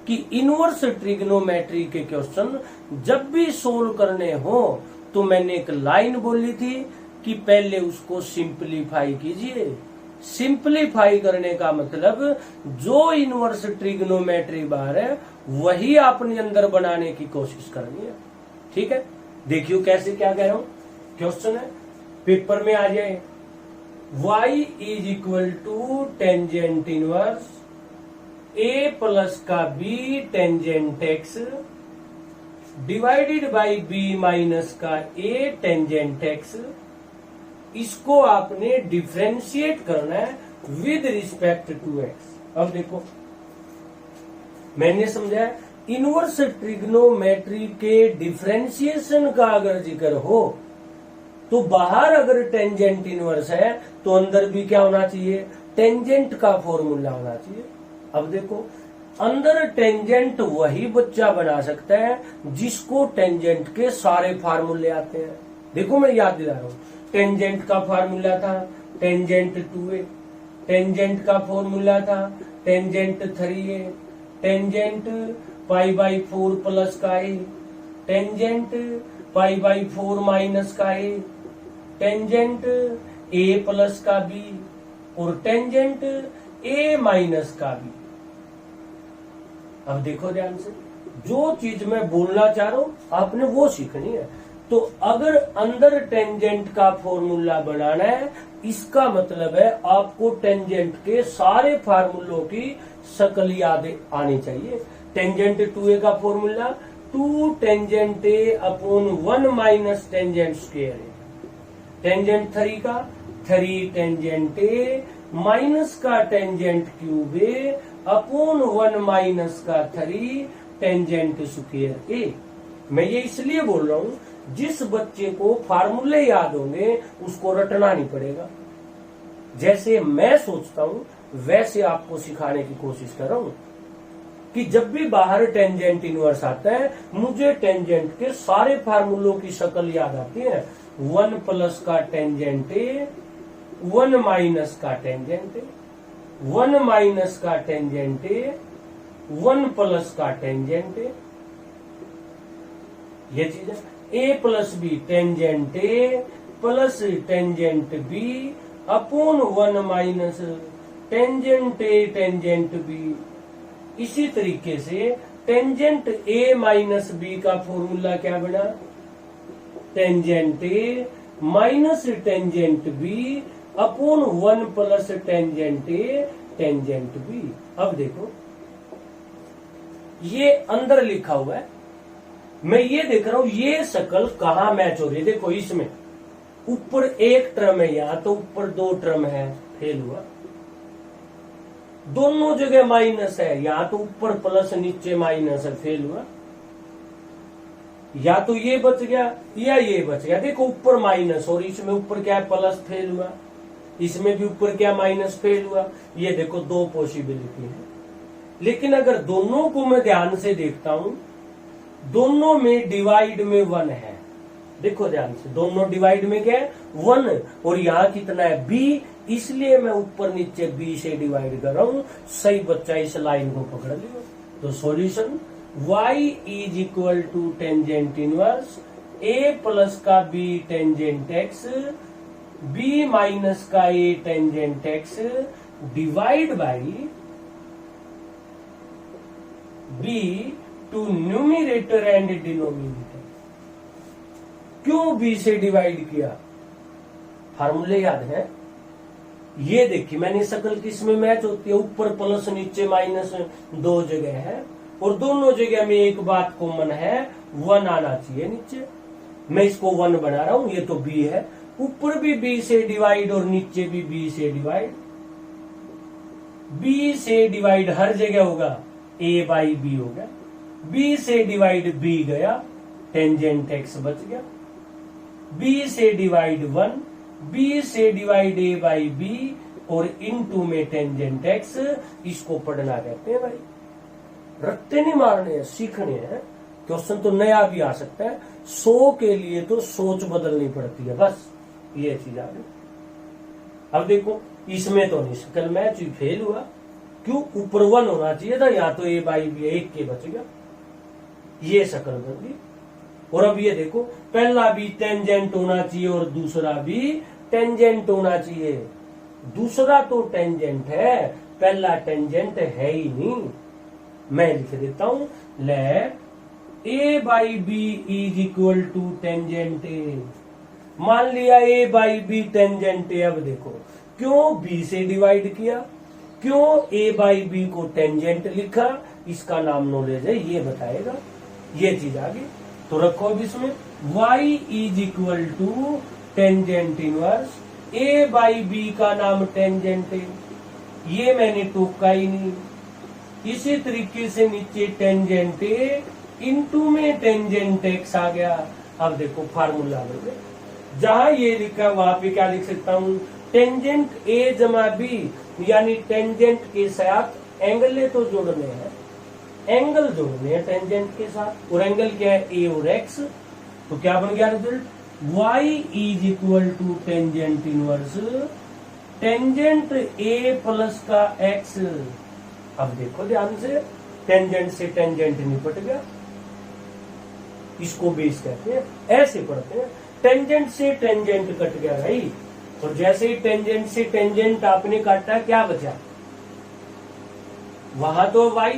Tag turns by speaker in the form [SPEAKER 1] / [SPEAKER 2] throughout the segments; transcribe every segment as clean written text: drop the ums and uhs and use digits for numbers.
[SPEAKER 1] कि inverse trigonometry के question जब भी सोल्व करने हो तो मैंने एक लाइन बोली थी कि पहले उसको सिंपलीफाई कीजिए। सिंपलीफाई करने का मतलब जो इनवर्स ट्रिग्नोमेट्री बार है वही आपने अंदर बनाने की कोशिश करनी है। ठीक है, देखियो कैसे क्या कह रहा हूं। क्वेश्चन है, पेपर में आ जाए, y is equal to tangent inverse a plus का b tangent x divided by b minus का a टेंजेंट x। इसको आपने डिफरेंशिएट करना है विद रिस्पेक्ट टू x। अब देखो मैंने समझा, इनवर्स ट्रिग्नोमेट्री के डिफरेंशिएशन का अगर जिक्र हो तो बाहर अगर टेंजेंट इनवर्स है तो अंदर भी क्या होना चाहिए, टेंजेंट का फॉर्मूला होना चाहिए। अब देखो, अंदर टेंजेंट वही बच्चा बना सकता है जिसको टेंजेंट के सारे फार्मूले आते हैं। देखो मैं याद दिला रहा हूं, टेंजेंट का फार्मूला था टेंजेंट 2a, टेंजेंट का फॉर्मूला था टेंजेंट 3a, टेंजेंट π/4 प्लस का a, टेंजेंट π/4 माइनस का a, टेंजेंट a प्लस का b और टेंजेंट a माइनस का b। अब देखो ध्यान से, जो चीज मैं बोलना चाह रहा हूं आपने वो सीखनी है। तो अगर अंदर टेंजेंट का फॉर्मूला बनाना है इसका मतलब है आपको टेंजेंट के सारे फार्मूलों की शक्ल याद आनी चाहिए। टेंजेंट 2a का formula 2 tangent a upon 1 minus tangent square है। टेंजेंट 3 का 3 टेंजेंट a माइनस का tangent cube a upon 1 minus का 3 टेंजेंट स्क्वायर a। मैं ये इसलिए बोल रहा हूं, जिस बच्चे को फार्मूले याद होंगे उसको रटना नहीं पड़ेगा। जैसे मैं सोचता हूं वैसे आपको सिखाने की कोशिश कर रहा हूं कि जब भी बाहर टेंजेंट इनवर्स आता है मुझे टेंजेंट के सारे फार्मूलों की शक्ल याद आती है। 1 प्लस का टेंजेंट ए, 1 माइनस का टेंजेंट ए, 1 माइनस का टेंजेंट ए, 1 प्लस का टेंजेंट ए। ये चीज है, A plus B tangent A plus tangent B upon 1 minus tangent A tangent B. इसी तरीके से टेंजेंट ए माइनस बी का फॉर्मूला क्या बना, tangent A minus tangent B upon 1 plus tangent A tangent B. अब देखो ये अंदर लिखा हुआ है, मैं ये देख रहा हूं ये शक्ल कहां मैच हो रही है। देखो इसमें ऊपर एक टर्म है, यहां तो ऊपर 2 टर्म है, फेल हुआ। दोनों जगह माइनस है, यहां तो ऊपर प्लस नीचे माइनस है, फेल हुआ। या तो ये बच गया या ये बच गया। देखो ऊपर माइनस और इसमें ऊपर क्या है प्लस, फेल हुआ। इसमें भी ऊपर क्या माइनस, फेल हुआ। ये देखो 2 पॉसिबिलिटी है। लेकिन अगर दोनों को मैं ध्यान से देखता हूं, दोनों में डिवाइड में 1 है। देखो ध्यान से, दोनों डिवाइड में क्या है 1, और यहाँ कितना है b, इसलिए मैं ऊपर नीचे b से डिवाइड कर रहा हूं। सही बच्चा इस लाइन को पकड़ लियो। तो solution y is equal to tangent inverse a plus का b tangent x, b minus का a tangent x divide by b to numerator and denominator. क्यों b से डिवाइड किया, फार्मूले याद है। ये देखिए मैंने शक्ल किसमें मैच होती है, ऊपर प्लस नीचे माइनस 2 जगह है और दोनों जगह में एक बात कॉमन है, 1 आना चाहिए नीचे। मैं इसको 1 बना रहा हूं, ये तो b है। ऊपर भी b से डिवाइड और नीचे भी b से डिवाइड। b से डिवाइड हर जगह होगा, a बाई b होगा। b से डिवाइड b गया, टेंजेंट x बच गया। b से डिवाइड 1, b से डिवाइड a बाई b और इनटू में टेंजेंट x। इसको पढ़ना कहते हैं भाई, रट्टे नहीं मारने हैं, सीखने हैं। क्वेश्चन तो नया भी आ सकता है, 100 के लिए तो सोच बदलनी पड़ती है, बस ये चीज आ गई। अब देखो इसमें तो नहीं शक्ल मैच हुई, फेल हुआ। क्यों, ऊपर 1 होना चाहिए था, यहाँ तो a बाई बी 1 के बच गया, ये शक्ल बन गई। और अब ये देखो, पहला भी टेंजेंट होना चाहिए और दूसरा भी टेंजेंट होना चाहिए। दूसरा तो टेंजेंट है, पहला टेंजेंट है ही नहीं। मैं लिख देता हूं, let a by B is equal to tangent A. मान लिया a by B tangent A. अब देखो, क्यों b से डिवाइड किया, क्यों a बाई बी को टेंजेंट लिखा, इसका नाम नॉलेज है, ये बताएगा। ये चीज आ गई। तो रखो अब इसमें y is equal to tangent inverse a by B का नाम टेंजेंट है, ये मैंने टोका ही नहीं। इसी तरीके से नीचे टेंजेंट ए इंटू में टेंजेंट एक्स आ गया। अब देखो फार्मूला बन गया। जहां ये लिखा है वहां पे क्या लिख सकता हूँ, टेंजेंट ए जमा बी, यानी टेंजेंट के साथ एंगल तो जोड़ने हैं, एंगल जोड़ने हैं टेंजेंट के साथ। और एंगल क्या है, ए और एक्स। तो क्या बन गया result, y is equal to tangent inverse tangent A plus का x। अब देखो ध्यान से, टेंजेंट से टेंजेंट निपट गया, इसको बेस कहते हैं, ऐसे पढ़ते हैं। टेंजेंट से टेंजेंट कट गया भाई, और जैसे ही टेंजेंट से टेंजेंट आपने काटा, क्या बचा, वहां तो y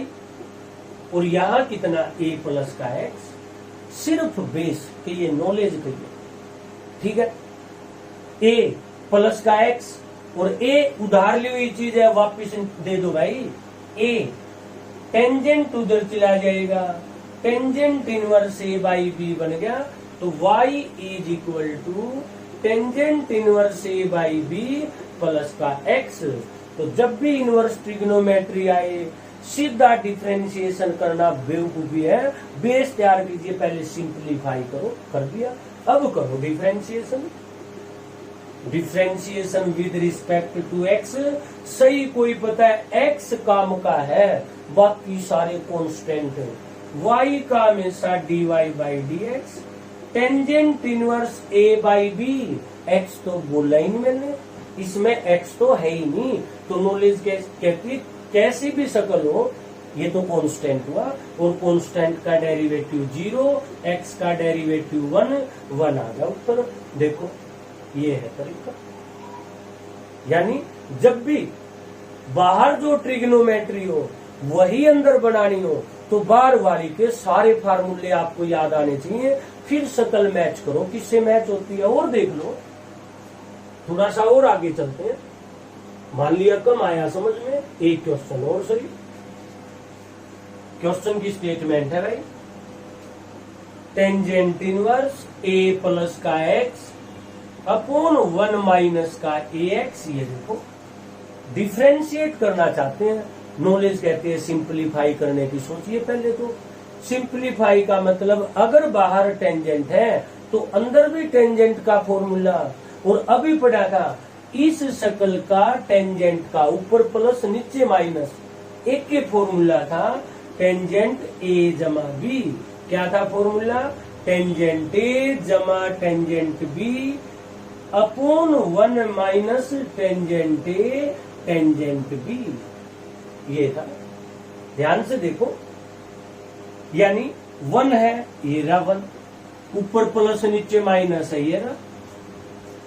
[SPEAKER 1] और यहां कितना a प्लस का x, सिर्फ बेस के ये नॉलेज के लिए, ठीक है। a प्लस का x और a उधार ली हुई चीज है, वापिस दे दो भाई। a टेंजेंट उधर चला जाएगा, tangent inverse a by B बन गया। तो y is equal to tangent inverse a by B plus का x। तो जब भी इनवर्स ट्रिग्नोमेट्री आए, सीधा डिफरेंशिएशन करना बेवकूफी है, बेस तैयार कीजिए, पहले सिंप्लीफाई करो, कर दिया। अब करो differentiation, differentiation with respect to x। सही कोई पता है x काम का है, बाकी सारे कांस्टेंट है। y का हमेशा dy by D X, tangent inverse a by B, x तो बोला ही नहीं मैंने, इसमें x तो है ही नहीं। तो नॉलेज कहती कैसी भी शक्ल हो, ये तो कांस्टेंट हुआ, और कांस्टेंट का डेरिवेटिव 0, x का डेरिवेटिव 1 आ गया उत्तर। देखो ये है तरीका। यानी जब भी बाहर जो ट्रिग्नोमेट्री हो वही अंदर बनानी हो, तो बाहर वाली के सारे फार्मूले आपको याद आने चाहिए। फिर शक्ल मैच करो, किससे मैच होती है और देख लो। थोड़ा सा और आगे चलते हैं। मान लिया कम आया समझ में, एक क्वेश्चन और सही। क्वेश्चन की स्टेटमेंट है भाई, टेंजेंट इनवर्स a प्लस का x अपॉन 1 माइनस का ax। ये देखो डिफरेंशिएट करना चाहते हैं, नॉलेज कहते हैं सिंप्लीफाई करने की। सोचिए पहले तो, सिंप्लीफाई का मतलब अगर बाहर टेंजेंट है तो अंदर भी टेंजेंट का फॉर्मूला। और अभी पढ़ा था इस शक्ल का टेंजेंट का ऊपर प्लस नीचे माइनस, एक के फॉर्मूला था टेंजेंट ए जमा बी। क्या था फॉर्मूला, टेंजेंट ए जमा tangent B upon 1 minus tangent A tangent B, ये था। ध्यान से देखो, यानी 1 है, ये रहा 1, ऊपर प्लस नीचे माइनस है, ये रहा।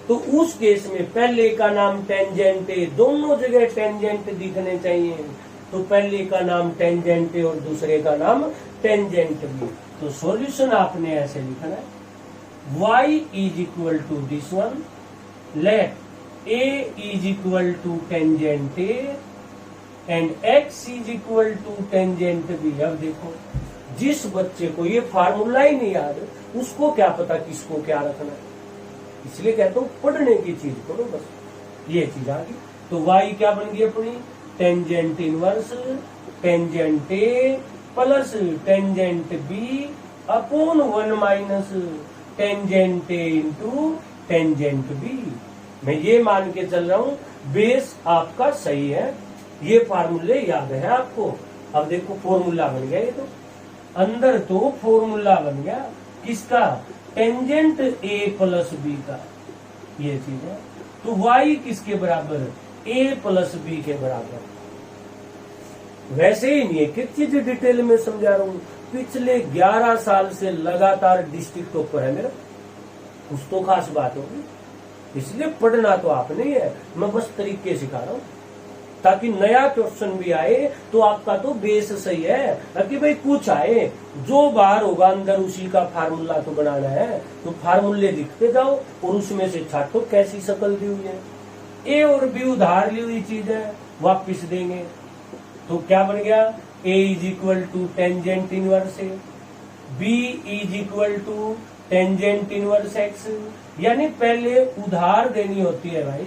[SPEAKER 1] तो उस केस में पहले का नाम टेंजेंट ए, दोनों जगह टेंजेंट दिखने चाहिए। तो पहले का नाम टेंजेंट ए और दूसरे का नाम टेंजेंट बी। तो सॉल्यूशन आपने ऐसे लिखना है, y is equal to this one, let a is equal to tangent A and x is equal to tangent B. अब देखो, जिस बच्चे को ये फार्मूला ही नहीं याद, उसको क्या पता किसको क्या रखना है। इसलिए कहता हूँ पढ़ने की चीज करो बस, ये चीज आ गई। तो y क्या बन गई अपनी, tangent inverse tangent A plus tangent B upon 1 minus tangent A into tangent B. मैं ये मान के चल रहा हूँ बेस आपका सही है, ये फार्मूले याद है आपको। अब देखो फॉर्मूला बन गया, ये तो अंदर तो फॉर्मूला बन गया किसका, टेंजेंट ए प्लस बी का, ये चीज है। तो y किसके बराबर, a प्लस बी के बराबर। वैसे ही नहीं एक एक चीज डिटेल में समझा रहा हूँ। पिछले 11 साल से लगातार डिस्ट्रिक्ट टॉपर है मेरा, कुछ तो खास बात होगी, इसलिए पढ़ना तो आपने ही है, मैं बस तरीके सिखा रहा हूँ ताकि नया क्वेश्चन भी आए तो आपका तो बेस सही है कि भाई कुछ आए जो बाहर होगा अंदर उसी का फार्मूला तो बनाना है, तो फार्मूले लिखते जाओ और उसमें से छाटो कैसी शक्ल दी हुई है। ए और बी उधार ली हुई चीज है, वापिस देंगे तो क्या बन गया, A is equal to tangent inverse A, B is equal to tangent inverse X. यानी पहले उधार देनी होती है भाई,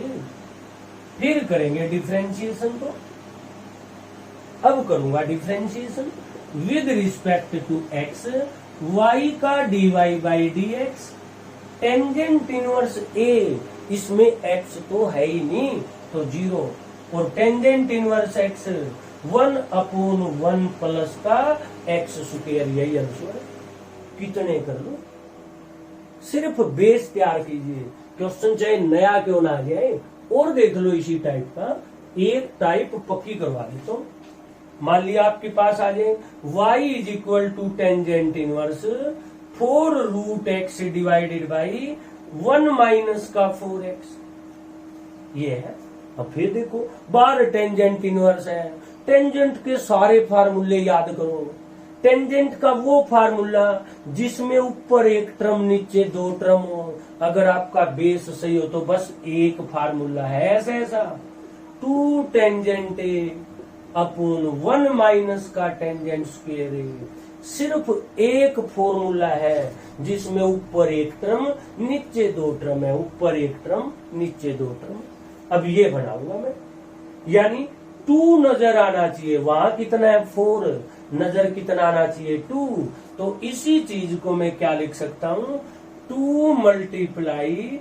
[SPEAKER 1] फिर करेंगे डिफरेंशिएशन। तो अब करूंगा differentiation with respect to X, Y का D Y by D X, tangent inverse A, इसमें एक्स तो है ही नहीं तो 0, और टेंजेंट इनवर्स एक्स 1/1 प्लस का एक्स स्क्वायर, यही आंसर। कितने कर लो, सिर्फ बेस तैयार कीजिए, क्वेश्चन चाहे नया क्यों ना आ जाए। और देख लो इसी टाइप का एक टाइप पक्की करवा देता हूं। मान लिया आपके पास आ जाए y is equal to tangent inverse 4√x divided by 1 minus का 4x, ये है। अब फिर देखो बाहर टेंजेंट इनवर्स है, टेंजेंट के सारे फार्मूले याद करो। टेंजेंट का वो फार्मूला जिसमें ऊपर एक टर्म नीचे 2 टर्म हो, अगर आपका बेस सही हो तो बस एक फार्मूला है ऐसा 2 टेंजेंट ए अपॉन 1 माइनस का टेंजेंट स्क्वायर ए। सिर्फ एक फॉर्मूला है जिसमें ऊपर एक टर्म नीचे 2 टर्म है, ऊपर एक टर्म नीचे 2 टर्म। अब ये बनाऊंगा मैं, यानी 2 नजर आना चाहिए, वहां कितना है 4, नजर कितना आना चाहिए 2। तो इसी चीज को मैं क्या लिख सकता हूं, 2 मल्टीप्लाई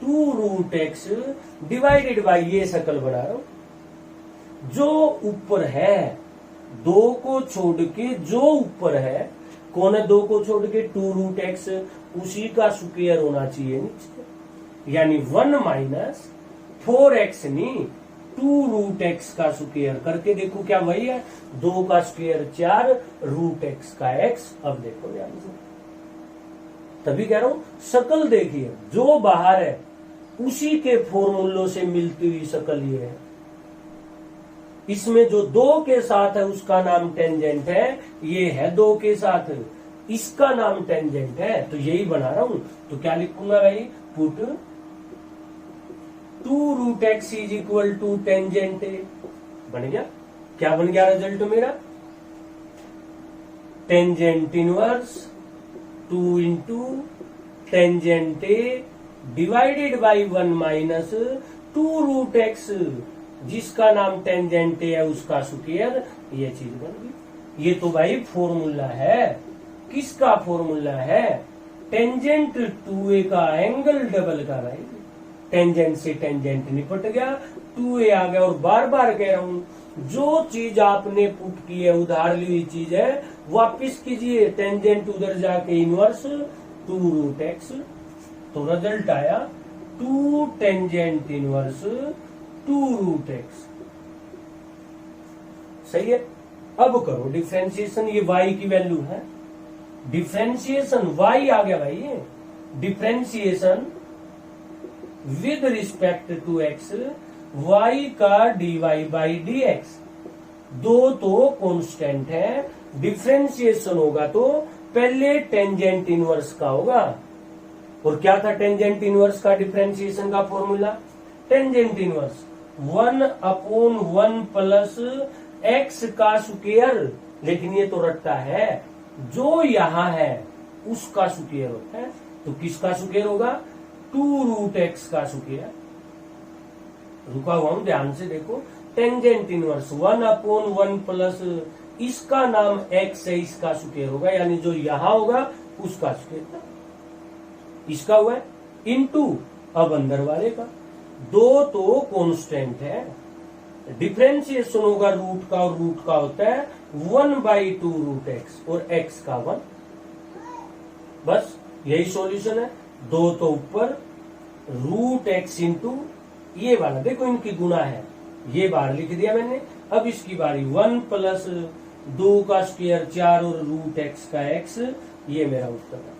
[SPEAKER 1] 2√x डिवाइडेड बाई, ये शक्ल बना रहा हूं। जो ऊपर है 2 को छोड़ के, जो ऊपर है कौन है 2 को छोड़ के 2√x, उसी का स्क्वायर होना चाहिए नीचे, यानी 1 माइनस 4x नहीं 2√x का स्क्वायर करके देखो क्या वही है, 2 का स्क्वायर 4 √x का x। अब देखो ध्यान से, तभी कह रहा हूं शक्ल देखिए, जो बाहर है उसी के फॉर्मूलों से मिलती हुई शक्ल ये है। इसमें जो 2 के साथ है उसका नाम टेंजेंट है, ये है 2 के साथ, इसका नाम टेंजेंट है, तो यही बना रहा हूं। तो क्या लिखूंगा भाई, put 2√x is equal to tangent A, बन गया। क्या बन गया रिजल्ट मेरा, tangent inverse 2 into tangent A divided by 1 minus 2√x, जिसका नाम टेंजेंट ए है उसका स्क्वायर, ये चीज बन गई। ये तो भाई फॉर्मूला है, किसका फॉर्मूला है, टेंजेंट 2a का एंगल डबल का भाई, टेंजेंट से टेंजेंट निपट गया, 2a आ गया। और बार बार कह रहा हूं, जो चीज आपने पुट की है उधार ली हुई चीज है, वापिस कीजिए, टेंजेंट उधर जाके इनवर्स 2√x, तो रिजल्ट आया 2 टेंजेंट इनवर्स 2√x, सही है। अब करो डिफरेंशिएशन, ये y की वैल्यू है, डिफरेंशिएशन y आ गया भाई, ये differentiation with respect to x, y का dy बाई dx, 2 तो कांस्टेंट है, डिफरेंशिएशन होगा तो पहले टेंजेंट इनवर्स का होगा। और क्या था टेंजेंट इनवर्स का डिफरेंशिएशन का formula, tangent inverse 1/1 plus x का स्क्वायर, लेकिन ये तो रट्टा है, जो यहां है उसका स्क्वायर होता है, तो किसका स्क्वायर होगा, 2√x का स्क्वायर। रुका हुआ हूं, ध्यान से देखो, टेंजेंट इनवर्स 1/1 प्लस इसका नाम x है, इसका स्क्वायर होगा, यानी जो यहां होगा उसका स्क्वायर, इसका हुआ है इनटू अब अंदर वाले का, 2 तो कांस्टेंट है, डिफरेंशिएशन होगा रूट का, और रूट का होता है 1/2√x और x का 1, बस यही सॉल्यूशन है। 2 तो ऊपर √x इंटू ये वाला, देखो इनकी गुणा है, ये बाहर लिख दिया मैंने, अब इसकी बारी 1 प्लस 2 का स्क्वायर 4 और रूट x का x, ये मेरा उत्तर है।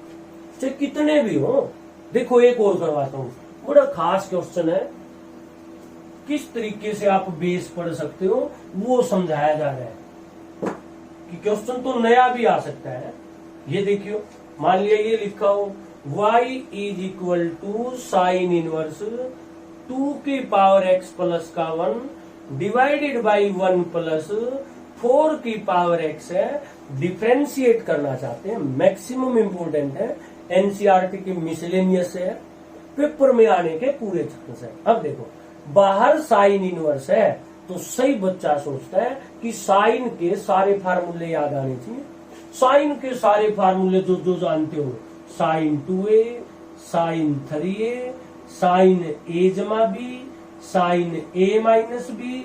[SPEAKER 1] चाहे कितने भी हो, देखो एक और करवाता हूं, बड़ा खास क्वेश्चन है, किस तरीके से आप बेस पढ़ सकते हो वो समझाया जा रहा है कि क्वेश्चन तो नया भी आ सकता है। ये देखियो, मान लिया ये लिखा हो y is equal to sine inverse 2 की पावर x प्लस का 1 डिवाइडेड बाई 1 प्लस 4 की पावर x है। डिफ्रेंशिएट करना चाहते हैं, मैक्सिमम इंपोर्टेंट है, एनसीईआरटी की मिसलेनियस है, पेपर में आने के पूरे चांस है। अब देखो, बाहर साइन इनवर्स है तो सही बच्चा सोचता है कि साइन के सारे फार्मूले याद आने चाहिए। साइन के सारे फार्मूले जो जो जानते हो, sine 2a, sine 3a, sine a जमा b, sine a minus b,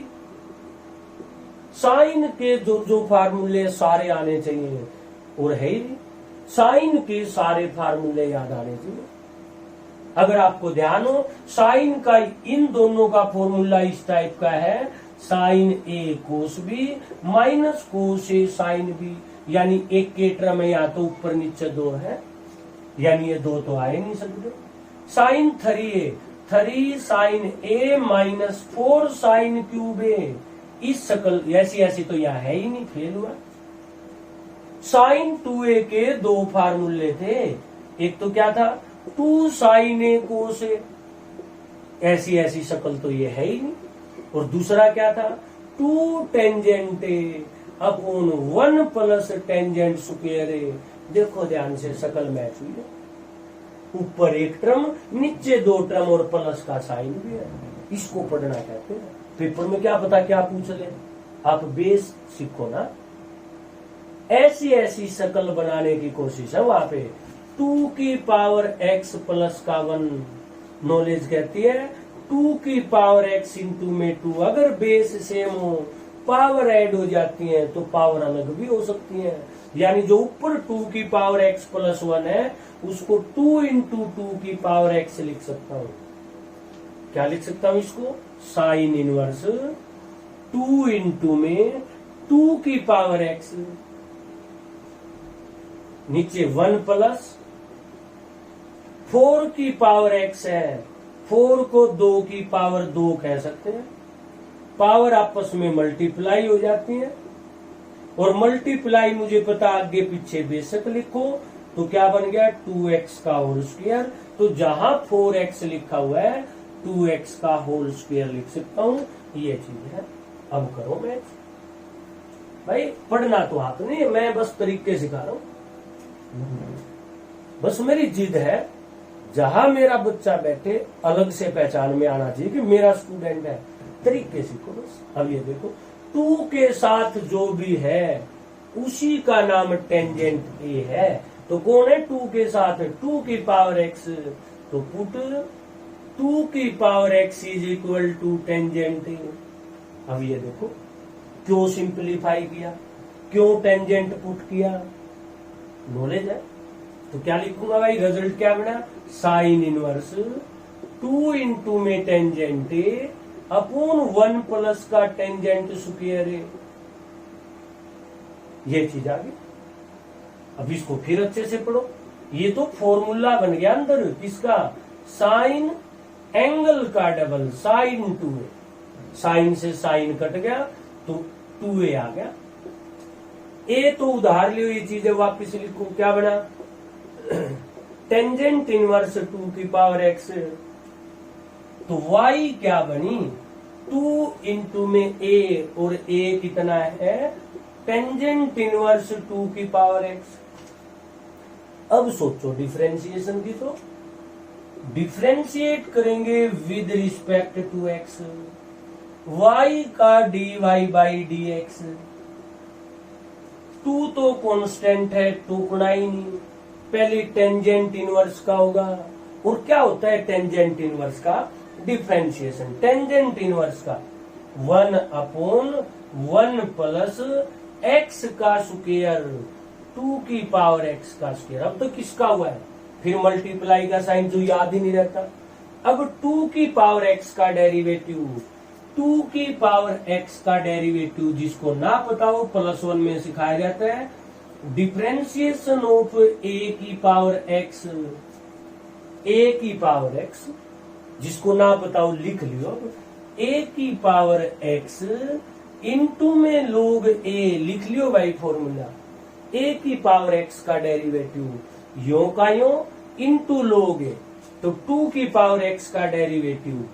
[SPEAKER 1] sine के जो जो फार्मूले सारे आने चाहिए, और है ही साइन के सारे फार्मूले याद आने चाहिए। अगर आपको ध्यान हो, साइन का इन दोनों का फॉर्मूला इस टाइप का है, साइन ए कोस बी माइनस कोस ए साइन बी, यानी एक के टर्म में या तो ऊपर नीचे 2 है, यानी ये 2 तो आए नहीं सकते। साइन 3a 3 साइन ए माइनस 4 साइन क्यूब ए, इस शकल ऐसी ऐसी तो यहाँ है ही नहीं, फेल हुआ। साइन 2a के 2 फार्मूले थे, एक तो क्या था 2 साइन ए कोस ए, ऐसी ऐसी शक्ल तो ये है ही नहीं, और दूसरा क्या था 2 tangent A upon 1 plus tangent square A. देखो ध्यान से, शक्ल मैच हुई है, ऊपर एक टर्म नीचे 2 टर्म और प्लस का साइन भी है। इसको पढ़ना कहते हैं। पेपर में क्या पता क्या पूछ ले, आप बेस सीखो ना। ऐसी ऐसी शक्ल बनाने की कोशिश है वहां पे। 2 की पावर x प्लस का 1, नॉलेज कहती है 2 की पावर x इंटू में 2, अगर बेस सेम हो पावर ऐड हो जाती है तो पावर अलग भी हो सकती है। यानी जो ऊपर 2 की पावर x प्लस 1 है उसको 2 इंटू 2 की पावर x लिख सकता हूं। क्या लिख सकता हूं इसको, साइन इनवर्स 2 इंटू में 2 की पावर x, नीचे 1 प्लस 4 की पावर x है, 4 को 2 की पावर 2 कह सकते हैं। पावर आपस में मल्टीप्लाई हो जाती है, और मल्टीप्लाई मुझे पता आगे पीछे बेशक लिखो तो क्या बन गया 2x का होल स्क्वायर। तो जहां 4x लिखा हुआ है 2x का होल स्क्वायर लिख सकता हूं, ये चीज है। अब करो मैच भाई, पढ़ना तो आप नहीं, मैं बस तरीके सिखा रहा हूं। बस मेरी जिद है, जहां मेरा बच्चा बैठे अलग से पहचान में आना चाहिए कि मेरा स्टूडेंट है, तरीके सीखो बस। अब ये देखो, 2 के साथ जो भी है उसी का नाम टेंजेंट ए है। तो कौन है 2 के साथ, 2 की पावर x, तो पुट 2 की power x is equal to tangent A. अब ये देखो क्यों सिंप्लीफाई किया, क्यों टेंजेंट पुट किया, नॉलेज है। तो क्या लिखूंगा भाई, रिजल्ट क्या बना, साइन इनवर्स 2 इंटू में टेंजेंट ए अपॉन 1 प्लस का टेंजेंट स्क्वायर ए। ये चीज आ गई। अब इसको फिर अच्छे से पढ़ो। ये तो फॉर्मूला बन गया अंदर किसका, साइन एंगल का डबल साइन 2a, साइन से साइन कट गया तो 2a आ गया। ए तो उधार लियो, ये चीजें वापिस लिखो, क्या बना टेंजेंट इनवर्स 2 की पावर x, तो y क्या बनी 2 इंटू में a, और a कितना है टेंजेंट इनवर्स 2 की पावर x। अब सोचो डिफरेंशिएशन की, तो डिफरेंशिएट करेंगे with respect to x, y का dy बाई dx। 2 तो कांस्टेंट है, टोकना ही नहीं, पहले टेंजेंट इनवर्स का होगा। और क्या होता है टेंजेंट इनवर्स का डिफरेंशिएशन, टेंजेंट इनवर्स का 1 अपॉन 1 प्लस x का स्क्वायर 2 की पावर x का स्क्वायर। अब तो किसका हुआ है, फिर मल्टीप्लाई का साइन जो याद ही नहीं रहता। अब 2 की पावर x का डेरिवेटिव 2 की पावर x का डेरिवेटिव जिसको ना पता हो +1 में सिखाया जाता है। डिफरेंशिएशन ऑफ a की पावर x जिसको ना पता हो लिख लियो, a की पावर x इंटू में log a लिख लियो भाई फॉर्मूला। a की पावर x का डेरिवेटिव यो का यो इंटू log a, तो 2 की पावर x का डेरिवेटिव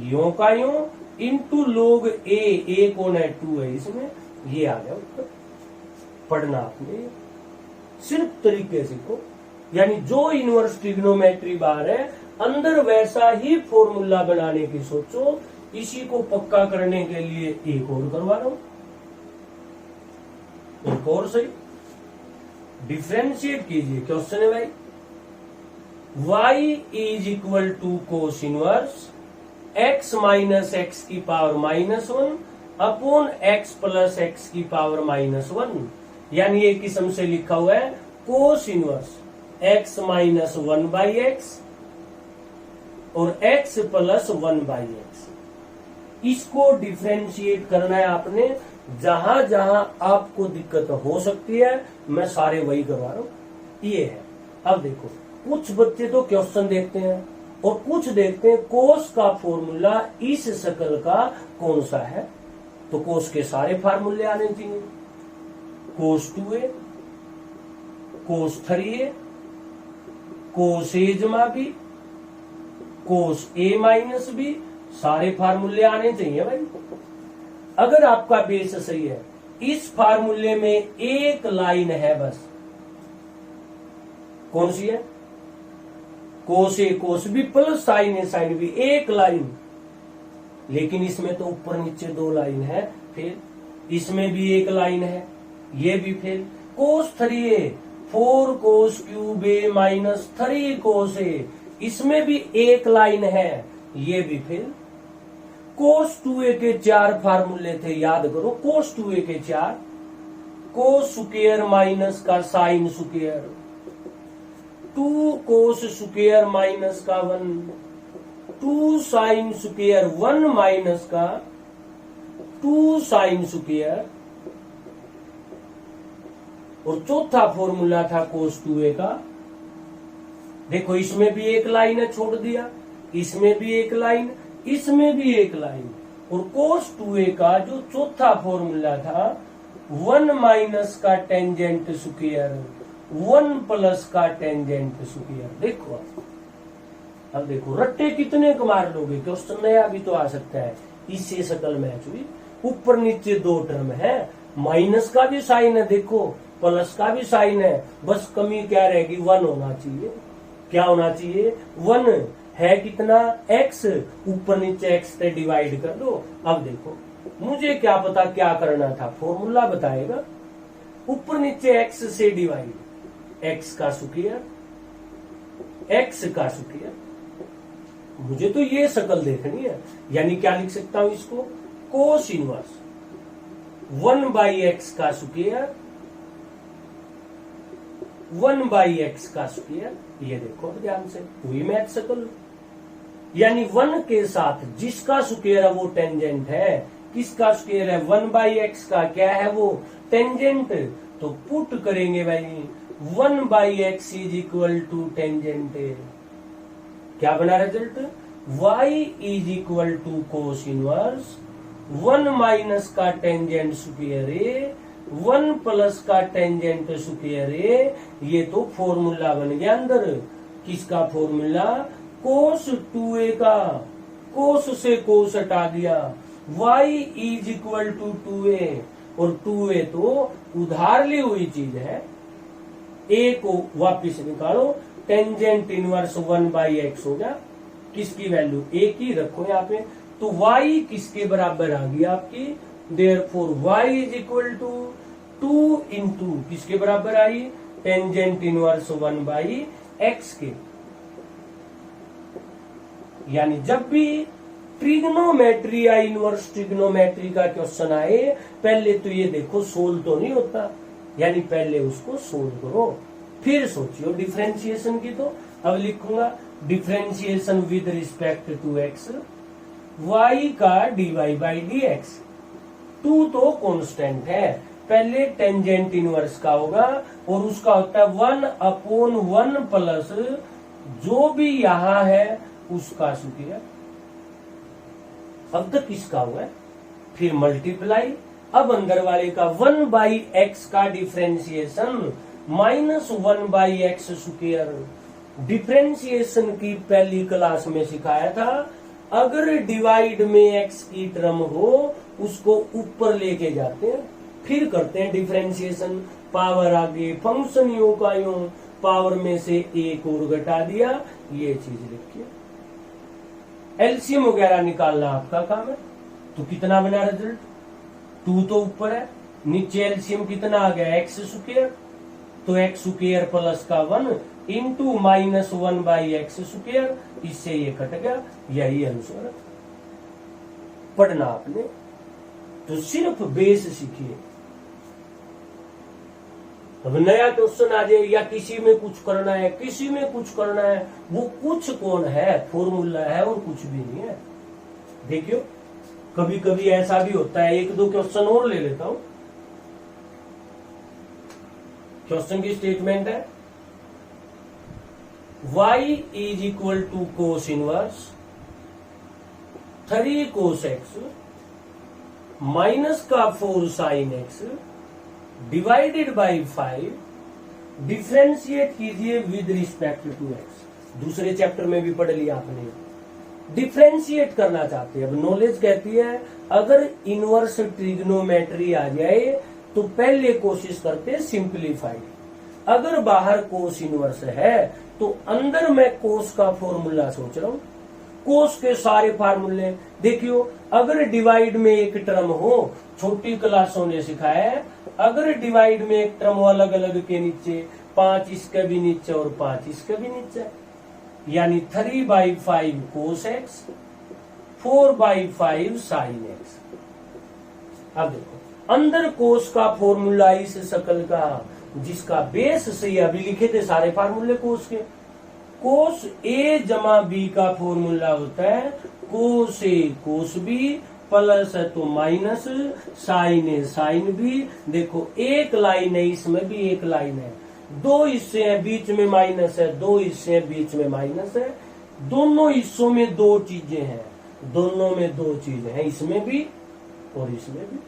[SPEAKER 1] यो का यो इंटू log a कौन है 2 है इसमें, ये आ गया उत्तर। पढ़ना आपने सिर्फ तरीके सीखो, यानी जो इनवर्स ट्रिग्नोमेट्री बार है अंदर वैसा ही फॉर्मूला बनाने की सोचो। इसी को पक्का करने के लिए एक और करवा रहा हूं, एक और सही डिफरेंशिएट कीजिए। क्वेश्चन है भाई y is equal to cos inverse x minus X की power -1 upon x plus X की पावर -1, यानी एक किस्म से लिखा हुआ है कोस इनवर्स x माइनस 1/x और x प्लस 1/x। इसको डिफरेंशिएट करना है आपने। जहां जहां आपको दिक्कत हो सकती है मैं सारे वही करवा रहा हूं। ये है, अब देखो कुछ बच्चे तो क्वेश्चन देखते हैं और कुछ देखते हैं कोस का फॉर्मूला इस शक्ल का कौन सा है, तो कोस के सारे फार्मूले आने चाहिए। कोस 2a, cos 3a, cos a जमा b, cos a minus b, सारे फार्मूले आने चाहिए भाई। अगर आपका बेस सही है, इस फार्मूले में एक लाइन है बस, कौन सी है? कोस A cos B plus sign A sine B, एक लाइन। लेकिन इसमें तो ऊपर नीचे 2 लाइन है, फिर इसमें भी एक लाइन है, ये भी फिर कोस 3a 4 कोस क्यूब ए माइनस 3 कोस ए, इसमें भी एक लाइन है, ये भी फिर। कोस 2a के 4 फार्मूले थे, याद करो कोस 2a के 4, कोस स्क्वायर माइनस का sine square, 2 cos square minus का 1, 2 साइन स्क्वायर 1 माइनस का 2 साइन स्क्वायर, और चौथा फॉर्मूला था कोस 2a का। देखो इसमें भी एक लाइन है, छोड़ दिया, इसमें भी एक लाइन, इसमें भी एक लाइन, और कोस 2a का जो चौथा फॉर्मूला था 1 माइनस का टेंजेंट स्क्वायर, 1 प्लस का टेंजेंट स्क्वायर। देखो अब देखो रट्टे कितने मार लोगे, क्वेश्चन नया भी तो आ सकता है। इससे शकल मैच हुई, ऊपर नीचे 2 टर्म है, माइनस का भी साइन है, देखो प्लस का भी साइन है, बस कमी क्या रहेगी 1 होना चाहिए। क्या होना चाहिए? 1 है कितना x, ऊपर नीचे x से डिवाइड कर दो। अब देखो मुझे क्या पता क्या करना था, फॉर्मूला बताएगा। ऊपर नीचे x से डिवाइड, x का स्क्वायर, x का स्क्वायर, मुझे तो ये शक्ल देखनी है। यानी क्या लिख सकता हूं इसको, कोस इनवर्स 1/x का स्क्वायर, 1/x का स्क्वायर। ये देखो ध्यान से हुई मैथ शक्ल। यानी 1 के साथ जिसका स्क्वायर है वो टेंजेंट है, किसका स्क्वायर है 1/x का, क्या है वो टेंजेंट। तो पुट करेंगे भाई 1/x is equal to tangent, क्या बना result, y is equal to cos inverse 1 minus का टेंजेंट स्क्वायर ए, 1 प्लस का टेंजेंट स्क्वायर ए। ये तो फॉर्मूला बन गया अंदर, किसका फॉर्मूला, कोस 2a का, कोस से कोस हटा दिया, y is equal to 2a, और 2a तो उधार ली हुई चीज है, a को वापिस निकालो, टेंजेंट इनवर्स 1/x हो गया, किसकी वैल्यू a की रखो यहाँ पे, तो y किसके बराबर आ गई आपकी, therefore y is equal to 2 into किसके बराबर आई, टेंजेंट इनवर्स 1/x के। यानी जब भी ट्रिग्नोमेट्री या इनवर्स ट्रिग्नोमेट्री का क्वेश्चन आए, पहले तो ये देखो सोल्व तो नहीं होता, यानी पहले उसको सोल्व करो फिर सोचियो डिफरेंशिएशन की। तो अब लिखूंगा differentiation with respect to X, y का dy बाई डी एक्स। 2 तो कांस्टेंट है, पहले टेंजेंट इनवर्स का होगा और उसका होता है 1/1 प्लस जो भी यहां है उसका स्क्वायर। अब तक किसका हुआ है, फिर मल्टीप्लाई। अब अंदर वाले का 1/x का डिफरेंशिएशन -1/x स्क्वायर। डिफरेंशिएशन की पहली क्लास में सिखाया था, अगर डिवाइड में x की टर्म हो उसको ऊपर लेके जाते हैं, फिर करते हैं डिफरेंशिएशन। पावर आगे फंक्शन यो का यो, पावर में से एक और घटा दिया, ये चीज लिखिए। एलसीएम वगैरह निकालना आपका काम है। तो कितना बना रिजल्ट, 2 तो ऊपर है, नीचे एलसीएम कितना आ गया x स्क्वायर, तो x स्क्वायर प्लस का 1 इंटू -1/x स्क्वायर, इससे ये कट गया, यही आंसर पढ़ना आपने। तो सिर्फ बेस सीखिए। अब नया क्वेश्चन आ जाए या किसी में कुछ करना है, किसी में कुछ करना है, वो कुछ कौन है, फॉर्मूला है और कुछ भी नहीं है। देखियो कभी कभी ऐसा भी होता है, 1-2 क्वेश्चन और ले लेता हूं। क्वेश्चन की स्टेटमेंट है y is equal to cos inverse 3 cos x minus का 4 sine x divided by 5, differentiate कीजिए विद रिस्पेक्ट टू x। दूसरे चैप्टर में भी पढ़ लिया आपने, डिफ्रेंशिएट करना चाहते हैं। अब नॉलेज कहती है अगर इनवर्स ट्रिग्नोमेट्री आ जाए तो पहले कोशिश करते सिंप्लीफाई। अगर बाहर कोस इनवर्स है तो अंदर मैं कोस का फॉर्मूला सोच रहा हूं, कोस के सारे फार्मूले देखियो। अगर डिवाइड में एक टर्म हो, छोटी क्लासों ने सिखाया है, अगर डिवाइड में एक टर्म हो अलग अलग के नीचे, 5 इसके भी नीचे और 5 इसके भी नीचे, यानी 3/5 कोस एक्स, 4/5 साइन एक्स। अब देखो अंदर कोस का फॉर्मूला इस शक्ल का, जिसका बेस से अभी लिखे थे सारे फार्मूले कोस के। कोस ए जमा बी का फॉर्मूला होता है कोस ए कोस बी प्लस है तो minus sine A sine B. देखो एक लाइन है, इसमें भी एक लाइन है, 2 हिस्से हैं बीच में माइनस है, 2 हिस्से हैं बीच में माइनस है, दोनों हिस्सों में 2 चीजें हैं, दोनों में 2 चीजें हैं, इसमें भी और इसमें भी।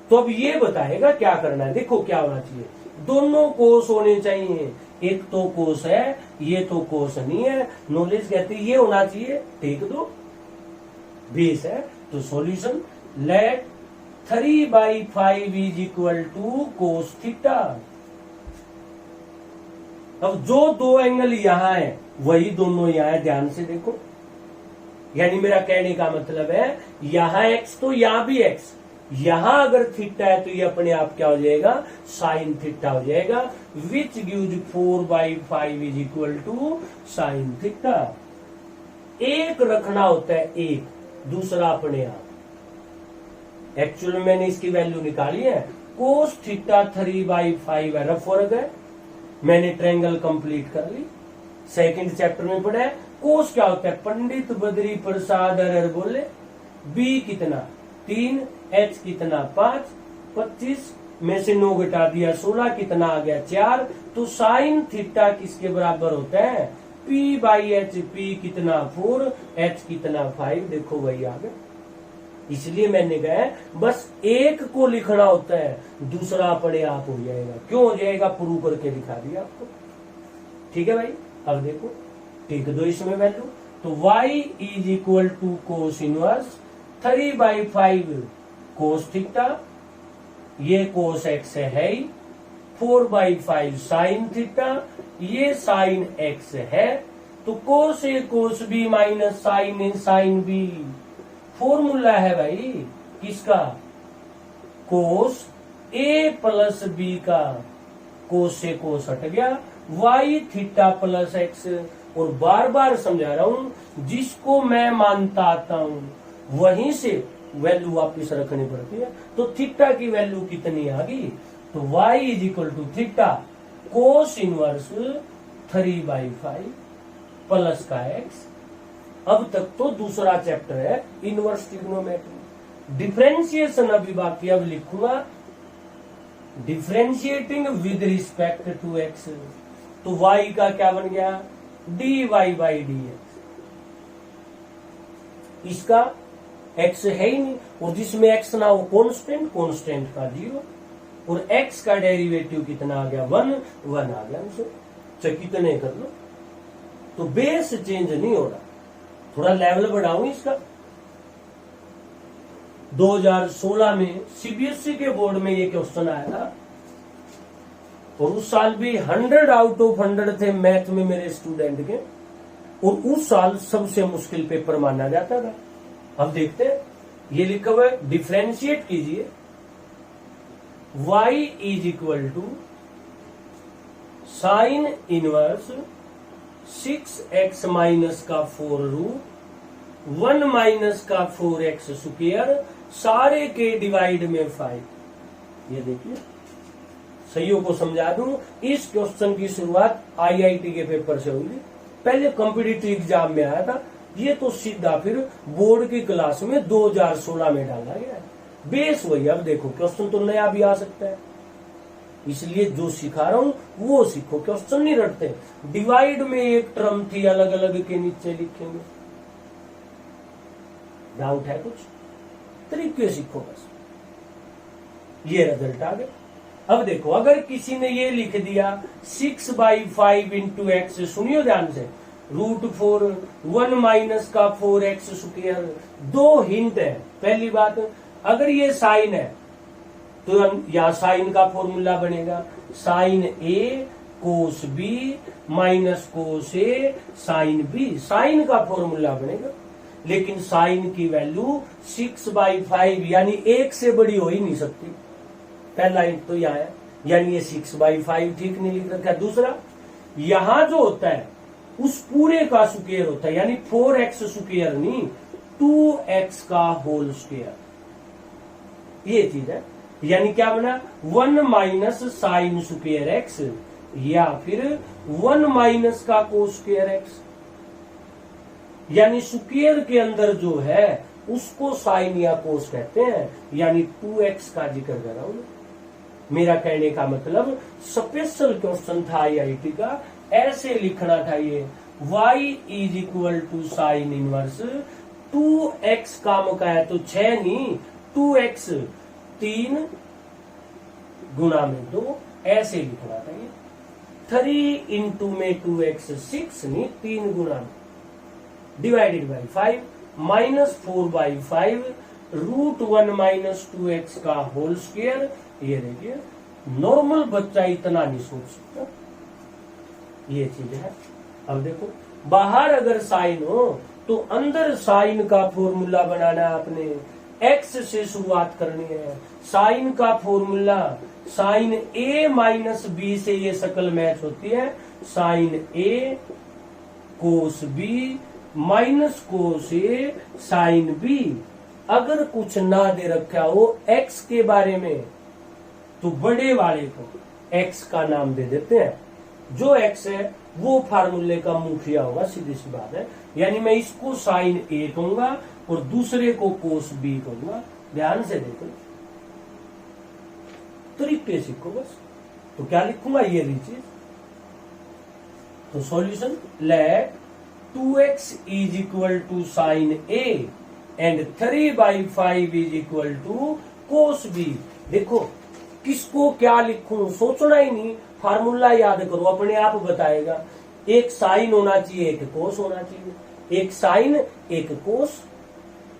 [SPEAKER 1] तो अब ये बताएगा क्या करना है। देखो क्या होना चाहिए, दोनों कोस होने चाहिए, एक तो कोस है, ये तो कोस नहीं है। नॉलेज कहती है ये होना चाहिए, टेक दो, बेस है। तो solution let 3/5 is equal to cos theta. अब जो 2 एंगल यहां है वही दोनों यहां है, ध्यान से देखो। यानी मेरा कहने का मतलब है यहां x तो यहां भी x, यहां अगर थीटा है तो ये अपने आप क्या हो जाएगा, साइन थीटा हो जाएगा, which gives 4/5 is equal to sine theta. एक रखना होता है एक, दूसरा अपने आप। एक्चुअल में मैंने इसकी वैल्यू निकाली है, कोस थीटा 3/5 है, रफ वर्ग है। मैंने ट्रायंगल कंप्लीट कर ली, सेकंड चैप्टर में पढ़ा है। कोस क्या होता है, पंडित बद्री प्रसाद अरर बोले, बी कितना 3, एच कितना 5, 25 में से 9 घटा दिया 16, कितना आ गया 4। तो साइन थीटा किसके बराबर होता है, P/H, P कितना 4, H कितना 5। देखो वही आ गया। इसलिए मैंने कहा बस एक को लिखना होता है, दूसरा अपने आप हो जाएगा। क्यों हो जाएगा, प्रूव करके दिखा दिया आपको। ठीक है भाई, अब देखो ठीक दो इसमें वैल्यू। तो y is equal to cos inverse 3/5 cos theta, ये कोस एक्स है ही, 4/5 साइन थीटा, ये साइन एक्स है। तो cos A cos B minus sine A sine B, formula है भाई किसका, कोस ए प्लस बी का। कोस से कोस हट गया, y थीटा प्लस एक्स। और बार बार समझा रहा हूं, जिसको मैं मानता आता हूं वहीं से वैल्यू वापिस रखनी पड़ती है। तो थीटा की वैल्यू कितनी आ गई, तो y is equal to theta cos inverse 3/5 plus का x अब तक तो दूसरा चैप्टर है इनवर्स ट्रिग्नोमेट्री। डिफरेंशिएशन अभी बाकी, अब लिखूंगा differentiating with respect to X. तो y का क्या बन गया, dy बाई डी एक्स। इसका x है ही नहीं, और जिसमें x ना हो कांस्टेंट, कांस्टेंट का 0, और x का डेरिवेटिव कितना आ गया, 1 आ गया आंसर। चाहे कितने कर लो, तो बेस चेंज नहीं हो रहा। थोड़ा लेवल बढ़ाऊं इसका। 2016 में सीबीएसई के बोर्ड में ये क्वेश्चन आया था, और उस साल भी 100 आउट ऑफ 100 थे मैथ में मेरे स्टूडेंट के, और उस साल सबसे मुश्किल पेपर माना जाता था। अब देखते हैं, ये लिखा हुआ है डिफरेंशिएट कीजिए y is equal to sine inverse 6x minus का 4 रूट 1 माइनस का 4x स्क्वायर सारे के डिवाइड में 5। ये देखिए, सहीयों को समझा दूं, इस क्वेश्चन की शुरुआत आईआईटी के पेपर से हुई। पहले कॉम्पिटिटिव एग्जाम में आया था, ये तो सीधा फिर बोर्ड की क्लास में 2016 में डाला गया है। बेस वही। अब देखो, क्वेश्चन तो नया भी आ सकता है, इसलिए जो सिखा रहा हूं वो सीखो, क्वेश्चन नहीं रटते। डिवाइड में एक टर्म थी, अलग अलग के नीचे लिखेंगे। डाउट है कुछ, तरीके सीखो बस। ये रिजल्ट आ गया। अब देखो, अगर किसी ने ये लिख दिया 6/5 इंटू एक्स, सुनियो ध्यान से, √4 1 माइनस का 4x स्क्वायर। दो हिंट है। पहली बात, अगर ये साइन है तो यहां साइन का फॉर्मूला बनेगा साइन ए कोस बी माइनस कोस ए साइन बी, साइन का फॉर्मूला बनेगा। लेकिन साइन की वैल्यू 6/5 यानी 1 से बड़ी हो ही नहीं सकती। पहला हिंट तो यहाँ है, यानी ये 6/5 ठीक नहीं लिख रखा है। दूसरा, यहां जो होता है उस पूरे का स्क्वायर होता है, यानी 4x स्क्वायर नहीं 2x का होल स्क्वायर। ये चीज है, यानी क्या बना 1 माइनस साइन स्क्वायर एक्स या फिर 1 माइनस का कोस स्क्वायर एक्स। यानी स्क्वायर के अंदर जो है उसको साइन या कोस कहते हैं, यानी 2x का जिक्र कर रहा हूं। मेरा कहने का मतलब स्पेशल क्वेश्चन था आईआईटी का, ऐसे लिखना था ये y is equal to sine inverse 2x काम का है तो 6 नहीं 2x 3 गुणा में 2, ऐसे लिखना था ये। 3 इंटू में 2x 6 नहीं 3 गुणा में divided by 5 minus 4/5 √1 minus 2x का होल स्क्वायर। ये देखिए, नॉर्मल बच्चा इतना नहीं सोच सकता, ये चीज है। अब देखो, बाहर अगर साइन हो तो अंदर साइन का फॉर्मूला बनाना है आपने, x से शुरुआत करनी है। साइन का formula sine a minus B से ये शक्ल मैच होती है, sine a cos b minus cos a sine b। अगर कुछ ना दे रखा हो x के बारे में तो बड़े वाले को x का नाम दे देते हैं। जो x है वो फार्मूले का मुखिया होगा, सीधी सी बात है। यानी मैं इसको साइन a कहूंगा और दूसरे को कोस b कहूंगा। ध्यान से देखो, तरीके सीखो बस। तो क्या लिखूंगा, ये चीज। तो solution, let 2x is equal to sine a and 3/5 is equal to cos b। देखो, किसको क्या लिखूं सोचना ही नहीं, फार्मूला याद करो, अपने आप बताएगा। एक साइन होना चाहिए, एक कोस होना चाहिए, एक साइन एक कोस।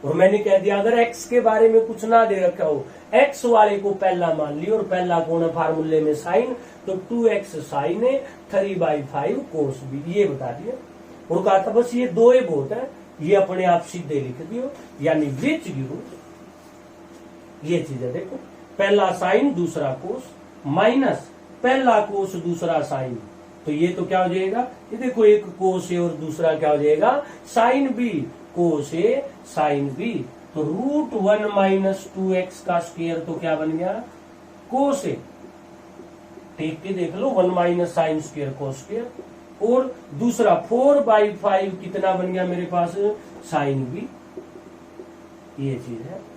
[SPEAKER 1] और मैंने कह दिया अगर x के बारे में कुछ ना दे रखा हो, x वाले को पहला मान लिया और पहला कौन है फार्मूले में साइन, तो 2x साइन है 3/5 कोस b, ये बता दिया। और कहा था बस ये दो ही बहुत है, ये अपने आप सीधे लिख दियो, यानी विच गिरो। ये चीज है, देखो, पहला साइन दूसरा कोस माइनस पहला कोस दूसरा साइन, तो ये तो क्या हो जाएगा, ये देखो एक कोस है और दूसरा क्या हो जाएगा साइन बी, कोस ए साइन बी। तो √1 माइनस 2x का स्क्वायर तो क्या बन गया कोस ए। ठीक है, देख लो 1 minus sine square cos square. और दूसरा 4/5 कितना बन गया मेरे पास, साइन बी। ये चीज है।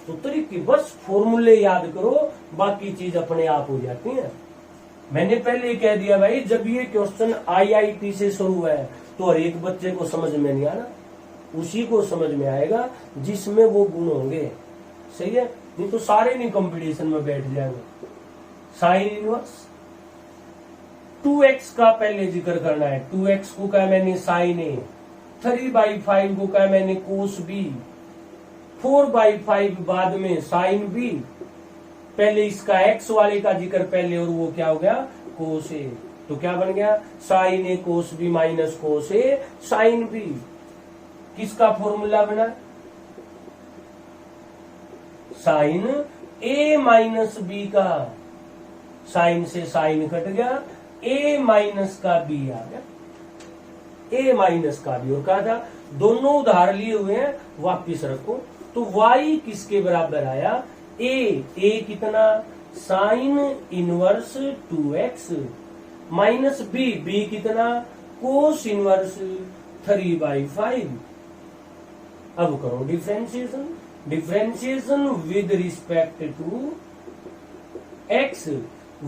[SPEAKER 1] तो तरीके बस फॉर्मूले याद करो, बाकी चीज अपने आप हो जाती है। मैंने पहले कह दिया भाई, जब ये क्वेश्चन IIT से शुरू है तो हर एक बच्चे को समझ में नहीं आना, उसी को समझ में आएगा जिसमें वो गुण होंगे। सही है, नहीं तो सारे नहीं कंपटीशन में बैठ जाएंगे। साइन इनवर्स 2x का पहले जिक्र करना है। 2x को कहा मैंने साइन ए, 3/5 को कहा मैंने कोस बी, 4/5 बाद में साइन बी। पहले इसका x वाले का जिक्र पहले, और वो क्या हो गया, कोस ए। तो क्या बन गया, साइन ए कोस बी माइनस कोस ए साइन बी। किसका फॉर्मूला बना, साइन ए माइनस बी का। साइन से साइन कट गया, ए माइनस का बी आ गया, ए माइनस का बी। और कहा था दोनों उधार लिए हुए हैं, वापिस रखो। तो y किसके बराबर आया, ए कितना, sign inverse 2x minus B कितना, कोस इनवर्स 3/5। अब करो differentiation. Differentiation with respect to x,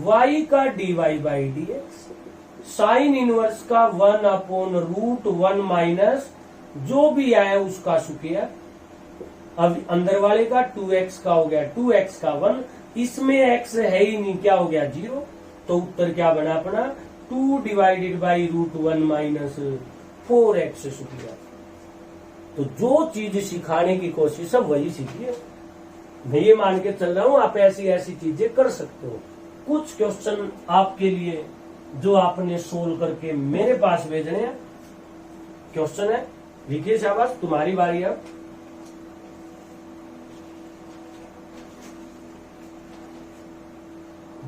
[SPEAKER 1] y का dy/dx, साइन इनवर्स का 1/√1 माइनस जो भी आया उसका स्क्वायर। अब अंदर वाले का 2x का हो गया 2x का 1, इसमें x है ही नहीं, क्या हो गया 0। तो उत्तर क्या बना अपना, 2/√1 माइनस 4x स्क्वायर। तो जो चीज सिखाने की कोशिश है वही सीखिए। मैं ये मान के चल रहा हूं आप ऐसी ऐसी चीजें कर सकते हो। कुछ क्वेश्चन आपके लिए जो आपने सोल्व करके मेरे पास भेजने हैं। क्वेश्चन है, लिखिए शाबाश, तुम्हारी बारी है।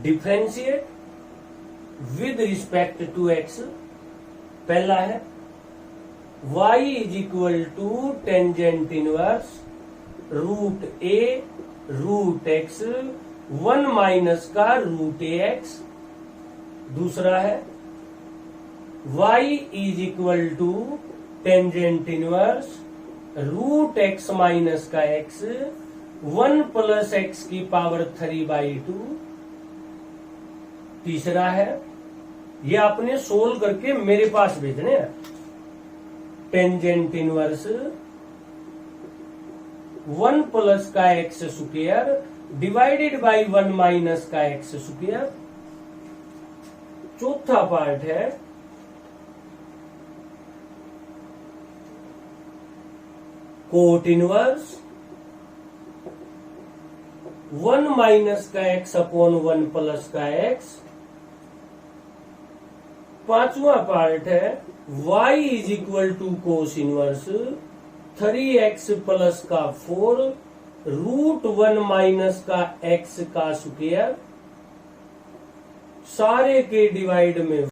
[SPEAKER 1] Differentiate with respect to x। पहला है y is equal to tangent inverse √a√x 1 minus का √ax। दूसरा है y is equal to tangent inverse √x minus का x 1 प्लस x की पावर 3/2। तीसरा है, ये आपने सोल्व करके मेरे पास भेजने हैं। टेंजेंट इनवर्स 1 प्लस का x square divided by 1 minus का x स्क्वायर। चौथा पार्ट है कोट इनवर्स 1 माइनस का x अपॉन 1 प्लस का x। पांचवा पार्ट है y is equal to cos inverse 3x plus का 4 √1 माइनस का x का स्क्वायर। सारे के डिवाइड में